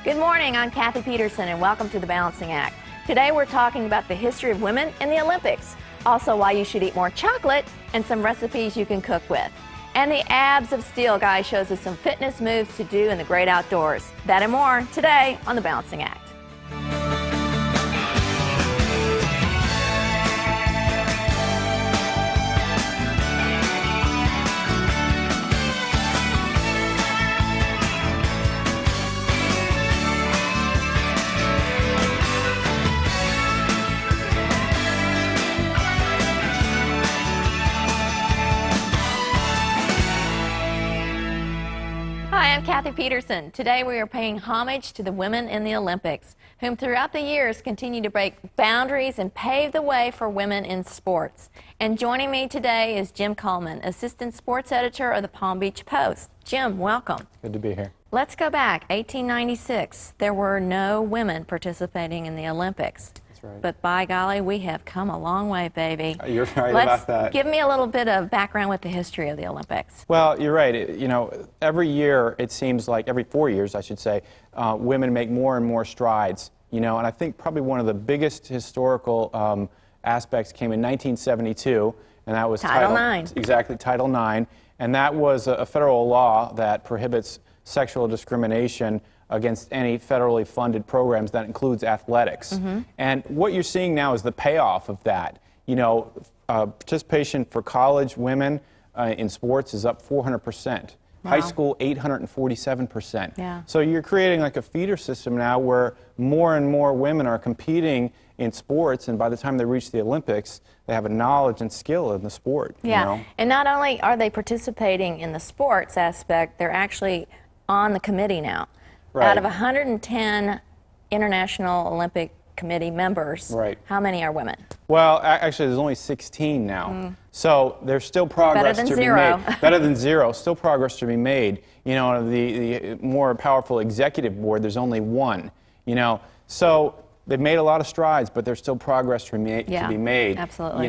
Good morning, I'm Kathy Peterson and welcome to The Balancing Act. Today we're talking about the history of women in the Olympics, also why you should eat more chocolate, and some recipes you can cook with. And the Abs of Steel guy shows us some fitness moves to do in the great outdoors. That and more today on The Balancing Act. Hi, I'm Kathy Peterson. Today we are paying homage to the women in the Olympics, whom throughout the years continue to break boundaries and pave the way for women in sports. And joining me today is Jim Coleman, Assistant Sports Editor of the Palm Beach Post. Jim, welcome. Good to be here. Let's go back. 1896, there were no women participating in the Olympics. Right. But by golly, we have come a long way, baby. You're right about that. Give me a little bit of background with the history of the Olympics. Well, you're right. Every year, it seems like, every 4 years, I should say, women make more and more strides. And I think probably one of the biggest historical aspects came in 1972, and that was Title IX. Exactly, Title IX. And that was a federal law that prohibits sexual discrimination against any federally funded programs. That includes athletics. Mm-hmm. And what you're seeing now is the payoff of that. Participation for college women in sports is up 400%. Wow. High school, 847%. Yeah. So you're creating like a feeder system now where more and more women are competing in sports, and by the time they reach the Olympics, they have a knowledge and skill in the sport. Yeah, and not only are they participating in the sports aspect, they're actually on the committee now. Right. Out of 110 International Olympic Committee members, right, how many are women? Well, actually, there's only 16 now. So there's still progress to be made. Better than zero. Still progress to be made. The more powerful executive board, there's only one. So they've made a lot of strides, but there's still progress to be made. Absolutely.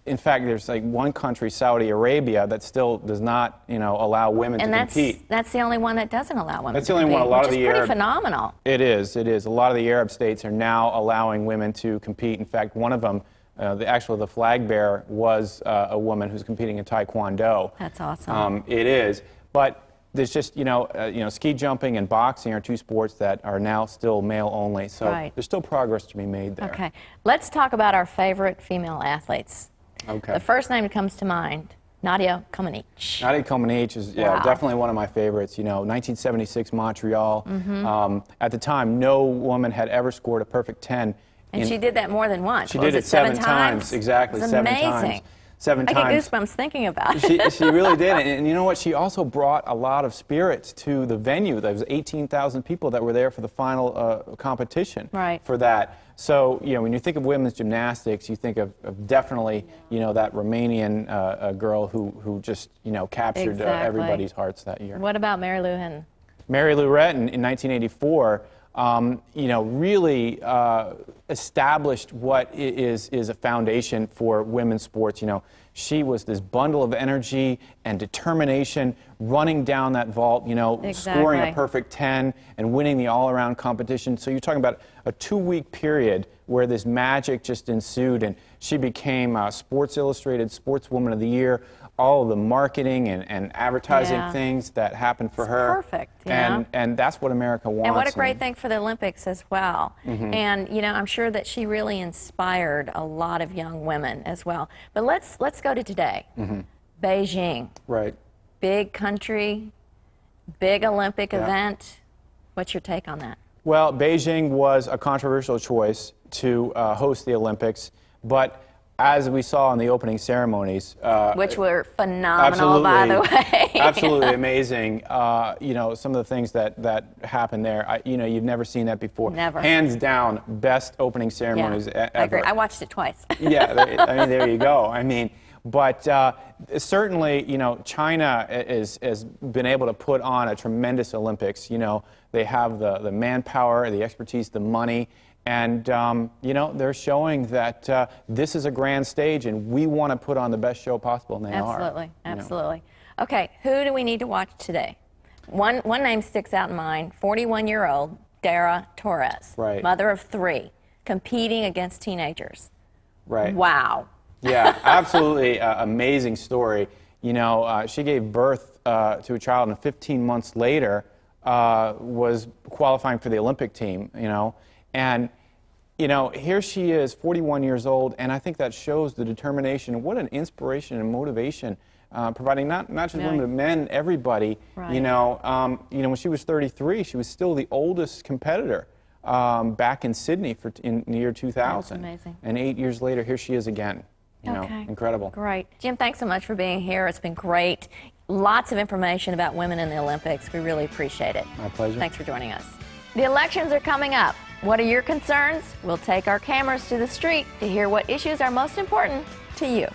In fact, there's like one country, Saudi Arabia, that still does not, allow women to compete. And that's the only one that doesn't allow women That's to the only compete, one. A lot which of the is pretty Arab, phenomenal. It is. A lot of the Arab states are now allowing women to compete. In fact, one of them, the flag bearer, was a woman who's competing in Taekwondo. That's awesome. It is. But there's just, ski jumping and boxing are two sports that are now still male only. So there's still progress to be made there. Okay. Let's talk about our favorite female athletes. Okay. The first name that comes to mind, Nadia Comaneci. Nadia Comaneci is definitely one of my favorites. 1976 Montreal. Mm-hmm. At the time, no woman had ever scored a perfect 10. And she did that more than once. She did it seven times. Exactly, it's seven amazing. times. Seven I times. get goosebumps thinking about it. She really did. And you know what? She also brought a lot of spirits to the venue. There was 18,000 people that were there for the final competition for that. So, when you think of women's gymnastics, you think of definitely, that Romanian girl who just, captured everybody's hearts that year. What about Mary Lou Retton? Mary Lou Retton in 1984, really established what is a foundation for women's sports. She was this bundle of energy and determination, running down that vault, scoring a perfect 10 and winning the all-around competition. So you're talking about a 2-week period where this magic just ensued, and she became Sports Illustrated Sportswoman of the Year. All of the marketing and advertising things that happened for her. Perfect. And that's what America wants. And what a great thing for the Olympics as well. Mm-hmm. And I'm sure that she really inspired a lot of young women as well. But let's go to today. Mm-hmm. Beijing. Right. Big country, big Olympic event. What's your take on that? Well, Beijing was a controversial choice to host the Olympics, but as we saw in the opening ceremonies, which were phenomenal, by the way. Absolutely amazing. Some of the things that happened there, you've never seen that before. Never. Hands down, best opening ceremonies ever. I agree. I watched it twice. There you go. But certainly, China has been able to put on a tremendous Olympics. They have the manpower, the expertise, the money. And, they're showing that this is a grand stage, and we want to put on the best show possible, and they are. Absolutely. Okay, who do we need to watch today? One name sticks out in mind, 41-year-old Dara Torres, right. mother of 3, competing against teenagers. Right. Wow. Yeah, absolutely amazing story. You know, she gave birth to a child, and 15 months later was qualifying for the Olympic team, you know. And, you know, here she is, 41 years old, and I think that shows the determination and what an inspiration and motivation, providing not just women, but men, everybody. Right. You know, when she was 33, she was still the oldest competitor back in Sydney in the year 2000. That's amazing. And 8 years later, here she is again. You know, incredible. Great. Jim, thanks so much for being here. It's been great. Lots of information about women in the Olympics. We really appreciate it. My pleasure. Thanks for joining us. The elections are coming up. What are your concerns? We'll take our cameras to the street to hear what issues are most important to you.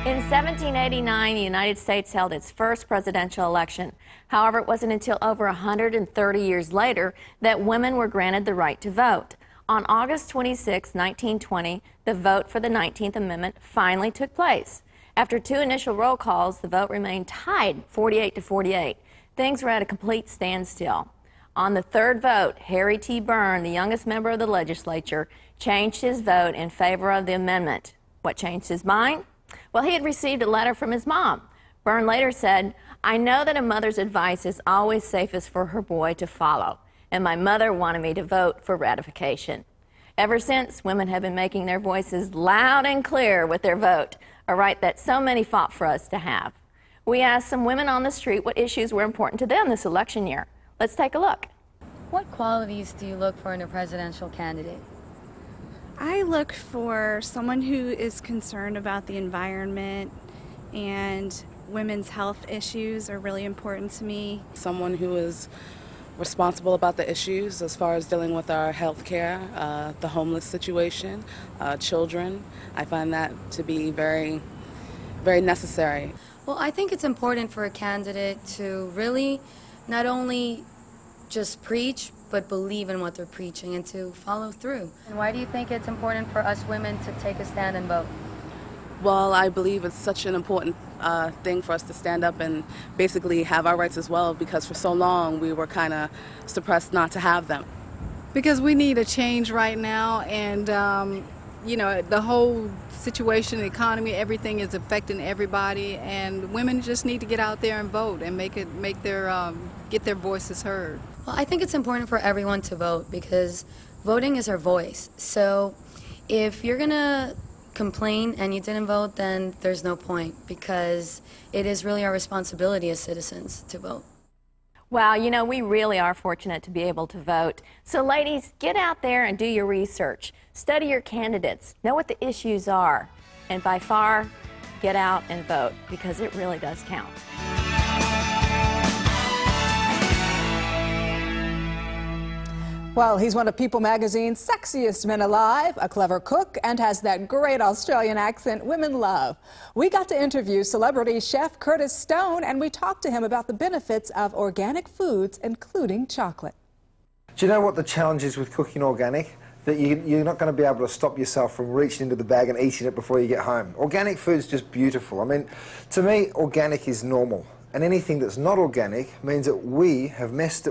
In 1789, the United States held its first presidential election. However, it wasn't until over 130 years later that women were granted the right to vote. On August 26, 1920, the vote for the 19th Amendment finally took place. After 2 initial roll calls, the vote remained tied 48 to 48. Things were at a complete standstill. On the 3rd vote, Harry T. Byrne, the youngest member of the legislature, changed his vote in favor of the amendment. What changed his mind? Well, he had received a letter from his mom. Byrne later said, "I know that a mother's advice is always safest for her boy to follow, and my mother wanted me to vote for ratification." Ever since, women have been making their voices loud and clear with their vote, a right that so many fought for us to have. We asked some women on the street what issues were important to them this election year. Let's take a look. What qualities do you look for in a presidential candidate? I look for someone who is concerned about the environment, and women's health issues are really important to me. Someone who is responsible about the issues as far as dealing with our health care, the homeless situation, children. I find that to be very, very necessary. Well, I think it's important for a candidate to really not only just preach, but believe in what they're preaching and to follow through. And why do you think it's important for us women to take a stand and vote? Well, I believe it's such an important thing for us to stand up and basically have our rights as well, because for so long we were kind of suppressed not to have them. Because we need a change right now, and you know, the whole situation, the economy, everything is affecting everybody, and women just need to get out there and vote and get their voices heard. Well, I think it's important for everyone to vote because voting is our voice. So if you're gonna complain and you didn't vote, then there's no point, because it is really our responsibility as citizens to vote. Wow, you know, we really are fortunate to be able to vote. So ladies, get out there and do your research. Study your candidates. Know what the issues are. And by far, get out and vote, because it really does count. Well, he's one of People magazine's sexiest men alive, a clever cook, and has that great Australian accent women love. We got to interview celebrity chef Curtis Stone, and we talked to him about the benefits of organic foods, including chocolate. Do you know what the challenge is with cooking organic? That you're not going to be able to stop yourself from reaching into the bag and eating it before you get home. Organic food's just beautiful. I mean, to me, organic is normal. And anything that's not organic means that we have messed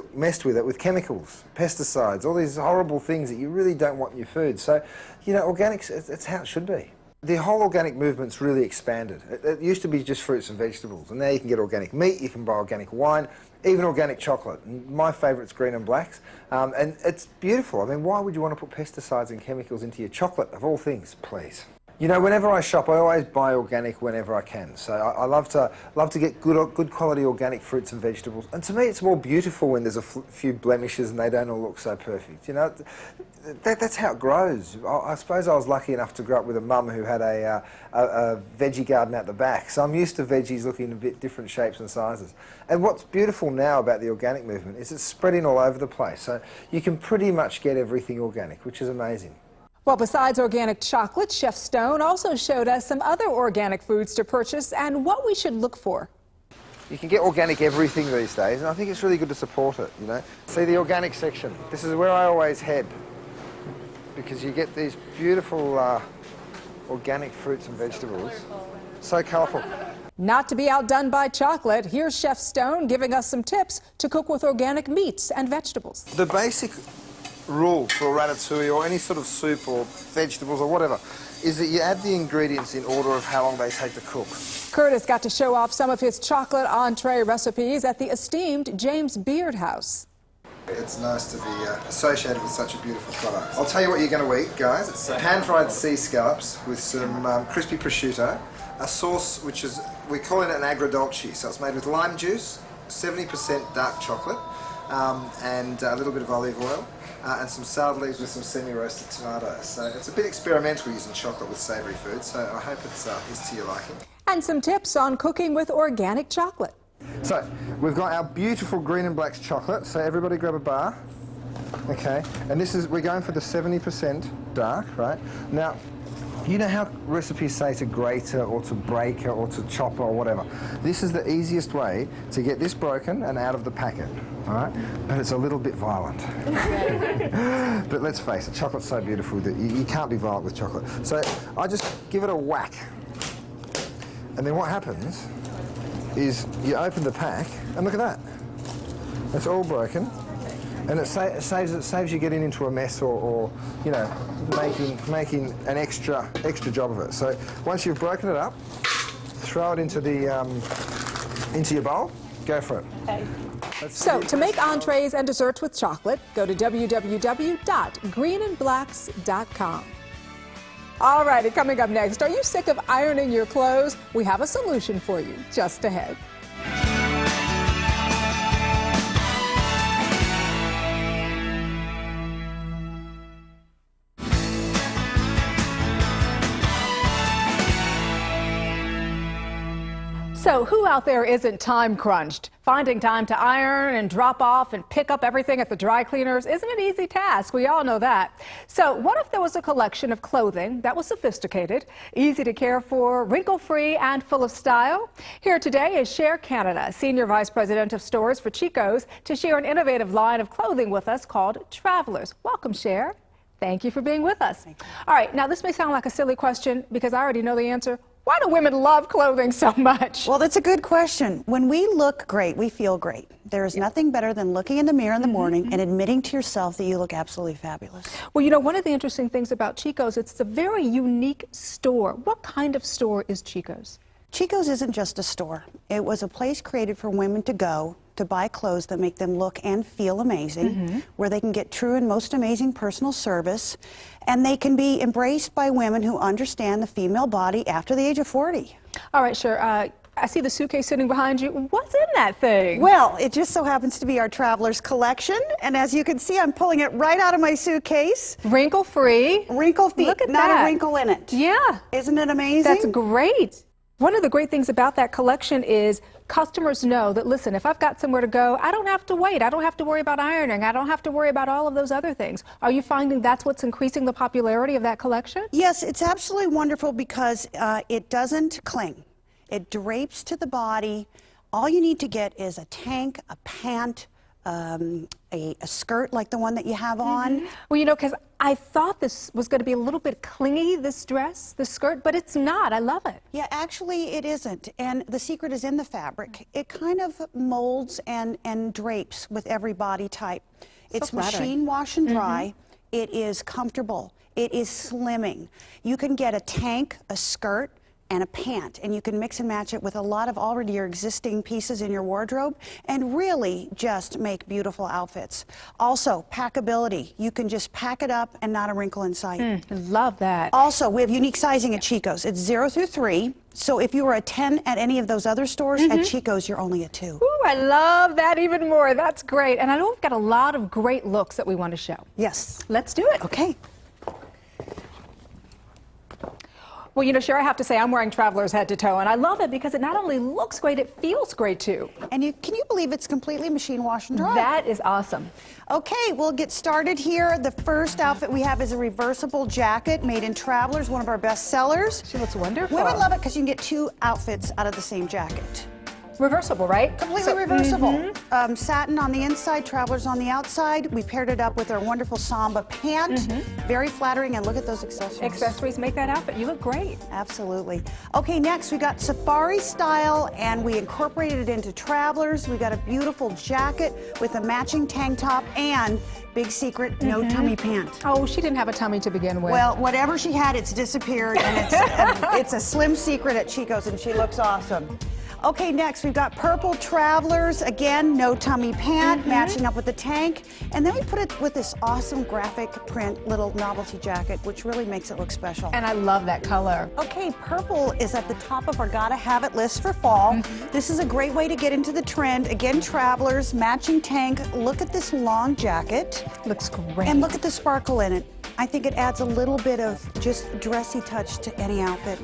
with it with chemicals, pesticides, all these horrible things that you really don't want in your food. So, you know, organics, it's how it should be. The whole organic movement's really expanded. It used to be just fruits and vegetables, and now you can get organic meat, you can buy organic wine, even organic chocolate. And my favourite's green and blacks, and it's beautiful. I mean, why would you want to put pesticides and chemicals into your chocolate, of all things, please? You know, whenever I shop, I always buy organic whenever I can. So I love to get good quality organic fruits and vegetables. And to me, it's more beautiful when there's a few blemishes and they don't all look so perfect. You know, that's how it grows. I suppose I was lucky enough to grow up with a mum who had a veggie garden at the back. So I'm used to veggies looking in a bit different shapes and sizes. And what's beautiful now about the organic movement is it's spreading all over the place. So you can pretty much get everything organic, which is amazing. Well, besides organic chocolate, Chef Stone also showed us some other organic foods to purchase and what we should look for. You can get organic everything these days, and I think it's really good to support it, you know. See the organic section. This is where I always head, because you get these beautiful organic fruits and vegetables. So colourful. Not to be outdone by chocolate, here's Chef Stone giving us some tips to cook with organic meats and vegetables. The basic rule for ratatouille or any sort of soup or vegetables or whatever is that you add the ingredients in order of how long they take to cook. Curtis got to show off some of his chocolate entree recipes at the esteemed James Beard House. It's nice to be associated with such a beautiful product. I'll tell you what you're going to eat, guys. It's pan-fried sea scallops with some crispy prosciutto, a sauce which is, we call it an agrodolce, so it's made with lime juice, 70% dark chocolate, and a little bit of olive oil, and some salad leaves with some semi-roasted tomatoes. So it's a bit experimental using chocolate with savoury food, so I hope it's to your liking. And some tips on cooking with organic chocolate. So we've got our beautiful green and blacks chocolate, so everybody grab a bar. Okay, and this is, we're going for the 70% dark, right? Now, you know how recipes say to grater or to breaker or to chopper or whatever? This is the easiest way to get this broken and out of the packet, all right? But it's a little bit violent. But let's face it, chocolate's so beautiful that you can't be violent with chocolate. So I just give it a whack. And then what happens is you open the pack and look at that. It's all broken. And it saves you getting into a mess or you know, making an extra job of it. So once you've broken it up, throw it into your bowl. Go for it. Okay. So to make entrees and desserts with chocolate, go to www.greenandblacks.com. All righty, coming up next, are you sick of ironing your clothes? We have a solution for you just ahead. So who out there isn't time crunched? Finding time to iron and drop off and pick up everything at the dry cleaners isn't an easy task. We all know that. So what if there was a collection of clothing that was sophisticated, easy to care for, wrinkle-free, and full of style? Here today is Cher Canada, Senior Vice President of Stores for Chico's, to share an innovative line of clothing with us called Travelers. Welcome, Cher. Thank you for being with us. All right, now this may sound like a silly question because I already know the answer. Why do women love clothing so much? Well, that's a good question. When we look great, we feel great. There is nothing better than looking in the mirror in the morning and admitting to yourself that you look absolutely fabulous. Well, you know, one of the interesting things about Chico's, it's a very unique store. What kind of store is Chico's? Chico's isn't just a store. It was a place created for women to go to buy clothes that make them look and feel amazing, where they can get true and most amazing personal service, and they can be embraced by women who understand the female body after the age of 40. All right, sure. I see the suitcase sitting behind you. What's in that thing? Well, it just so happens to be our Travelers collection, and as you can see, I'm pulling it right out of my suitcase. Wrinkle-free. Wrinkle-free. Look at not that. a wrinkle in it. Yeah. Isn't it amazing? That's great. One of the great things about that collection is customers know that, listen, if I've got somewhere to go, I don't have to wait. I don't have to worry about ironing. I don't have to worry about all of those other things. Are you finding that's what's increasing the popularity of that collection? Yes, it's absolutely wonderful because it doesn't cling. It drapes to the body. All you need to get is a tank, a pant, a skirt like the one that you have on. Well, you know, because I thought this was going to be a little bit clingy, this dress, this skirt, but it's not. I love it. Yeah, actually it isn't. And the secret is in the fabric. It kind of molds and drapes with every body type. It's machine wash and dry. It is comfortable. It is slimming. You can get a tank, a skirt, and a pant, and you can mix and match it with a lot of already your existing pieces in your wardrobe and really just make beautiful outfits. Also, packability. You can just pack it up and not a wrinkle in sight. Love that. Also, we have unique sizing at Chico's. It's 0 through 3. So if you were a 10 at any of those other stores, at Chico's, you're only a 2. Ooh, I love that even more. That's great. And I know we've got a lot of great looks that we want to show. Yes. Let's do it. Okay. Well, you know, Cher, I have to say I'm wearing Travelers head to toe, and I love it because it not only looks great, it feels great too. And can you believe it's completely machine wash and dry? That is awesome. Okay, we'll get started here. The first outfit we have is a reversible jacket made in Travelers, one of our best sellers. She looks wonderful. Women love it because you can get 2 outfits out of the same jacket. reversible, right? Completely reversible. Satin on the inside, Travelers on the outside. We paired it up with our wonderful Samba pant. Very flattering, and look at those accessories. Accessories make that outfit. You look great. Absolutely. Okay, next we got safari style, and we incorporated it into Travelers. We got a beautiful jacket with a matching tank top and, big secret, no tummy pant. Oh, she didn't have a tummy to begin with. Well, whatever she had, it's disappeared, and it's a slim secret at Chico's, and she looks awesome. Okay, next we've got purple Travelers. Again, no tummy pant, matching up with the tank. And then we put it with this awesome graphic print little novelty jacket, which really makes it look special. And I love that color. Okay, purple is at the top of our gotta have it list for fall. This is a great way to get into the trend. Again, Travelers, matching tank. Look at this long jacket. Looks great. And look at the sparkle in it. I think it adds a little bit of just dressy touch to any outfit.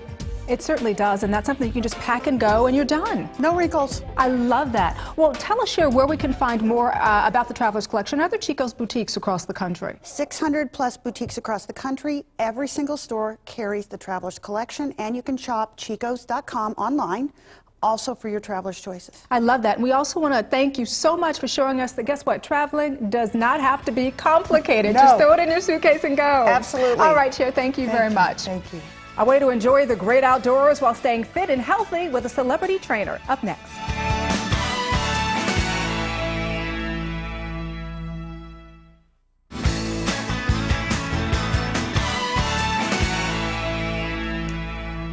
It certainly does, and that's something you can just pack and go and you're done. No wrinkles. I love that. Well, tell us, Cher, where we can find more about the Travelers collection and other Chico's boutiques across the country. 600 plus boutiques across the country. Every single store carries the Travelers collection, and you can shop chicos.com online. Also for your traveler's choices. I love that. And we also want to thank you so much for showing us that, guess what, traveling does not have to be complicated. No. Just throw it in your suitcase and go. Absolutely. All right, Cher, thank you very much. Thank you. A way to enjoy the great outdoors while staying fit and healthy with a celebrity trainer. Up next.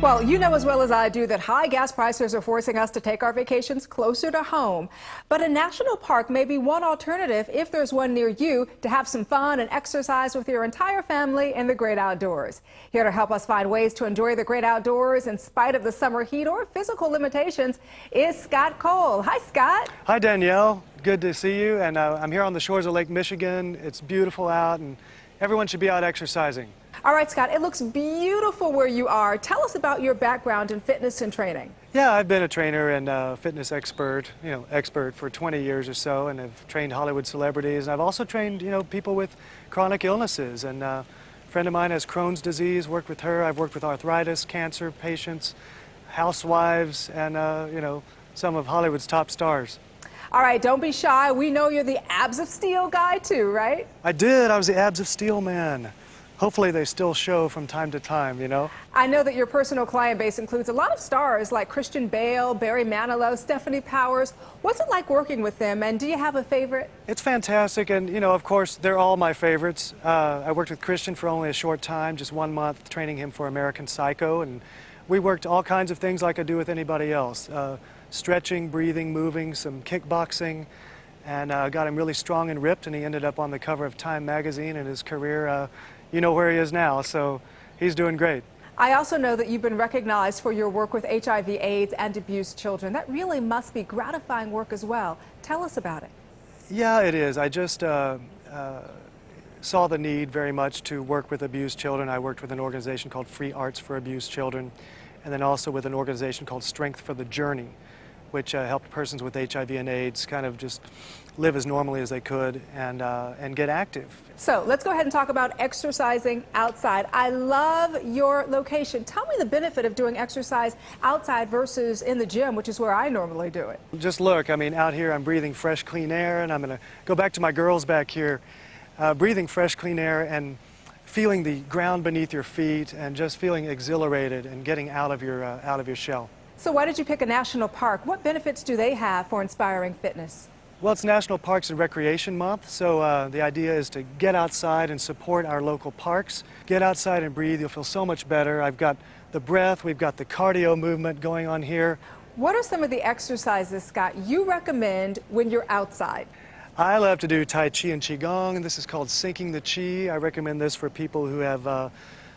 Well, you know as well as I do that high gas prices are forcing us to take our vacations closer to home. But a national park may be one alternative, if there's one near you, to have some fun and exercise with your entire family in the great outdoors. Here to help us find ways to enjoy the great outdoors in spite of the summer heat or physical limitations is Scott Cole. Hi, Scott. Hi, Danielle. Good to see you. And I'm here on the shores of Lake Michigan. It's beautiful out, and everyone should be out exercising. All right, Scott, it looks beautiful where you are. Tell us about your background in fitness and training. Yeah, I've been a trainer and fitness expert for 20 years or so, and have trained Hollywood celebrities. And I've also trained, people with chronic illnesses. And a friend of mine has Crohn's disease, worked with her. I've worked with arthritis, cancer patients, housewives, and, some of Hollywood's top stars. All right, don't be shy. We know you're the abs of steel guy too, right? I did. I was the abs of steel man. Hopefully they still show from time to time, I know that your personal client base includes a lot of stars like Christian Bale, Barry Manilow, Stephanie Powers. What's it like working with them, and do you have a favorite? It's fantastic, and of course, they're all my favorites. I worked with Christian for only a short time, just 1 month, training him for American Psycho, and we worked all kinds of things like I do with anybody else. Stretching, breathing, moving, some kickboxing, and got him really strong and ripped, and he ended up on the cover of Time magazine, and his career, you know where he is now, so he's doing great. I also know that you've been recognized for your work with HIV/AIDS and abused children. That really must be gratifying work as well. Tell us about it. Yeah, it is. I just saw the need very much to work with abused children. I worked with an organization called Free Arts for Abused Children, and then also with an organization called Strength for the Journey, which helped persons with HIV and AIDS kind of just live as normally as they could and get active. So let's go ahead and talk about exercising outside. I love your location. Tell me the benefit of doing exercise outside versus in the gym, which is where I normally do it. Just look, out here I'm breathing fresh, clean air, and I'm going to go back to my girls back here, breathing fresh, clean air and feeling the ground beneath your feet and just feeling exhilarated and getting out of your shell. So why did you pick a national park? What benefits do they have for inspiring fitness? Well, it's National Parks and Recreation Month, so the idea is to get outside and support our local parks. Get outside and breathe, you'll feel so much better. I've got the breath, we've got the cardio movement going on here. What are some of the exercises, Scott, you recommend when you're outside? I love to do Tai Chi and Qigong, and this is called Sinking the Chi. I recommend this for people who have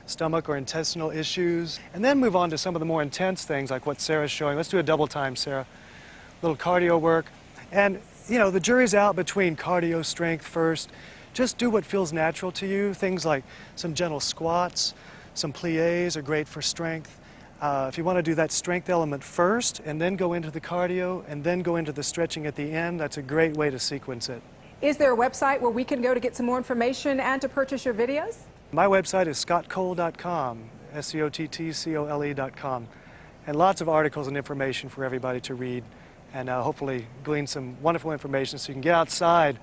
stomach or intestinal issues. And then move on to some of the more intense things like what Sarah's showing. Let's do a double time, Sarah. A little cardio work. And the jury's out between cardio strength first. Just do what feels natural to you. Things like some gentle squats, some plies are great for strength. If you want to do that strength element first and then go into the cardio and then go into the stretching at the end, that's a great way to sequence it. Is there a website where we can go to get some more information and to purchase your videos? My website is scottcole.com, SCOTTCOLE.com, and lots of articles and information for everybody to read and hopefully glean some wonderful information so you can get outside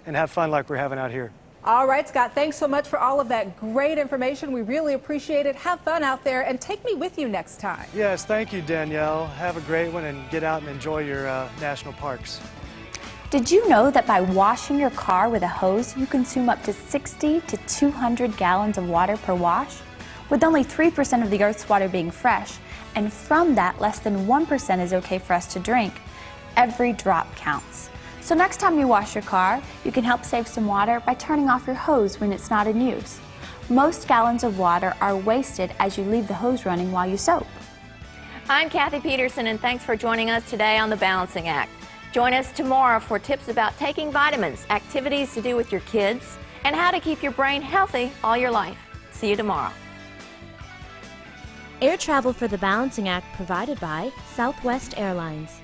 and have fun like we're having out here. All right, Scott, thanks so much for all of that great information. We really appreciate it. Have fun out there and take me with you next time. Yes, thank you, Danielle. Have a great one and get out and enjoy your national parks. Did you know that by washing your car with a hose, you consume up to 60 to 200 gallons of water per wash? With only 3% of the Earth's water being fresh, and from that, less than 1% is okay for us to drink, every drop counts. So next time you wash your car, you can help save some water by turning off your hose when it's not in use. Most gallons of water are wasted as you leave the hose running while you soap. I'm Kathy Peterson, and thanks for joining us today on The Balancing Act. Join us tomorrow for tips about taking vitamins, activities to do with your kids, and how to keep your brain healthy all your life. See you tomorrow. Air travel for The Balancing Act provided by Southwest Airlines.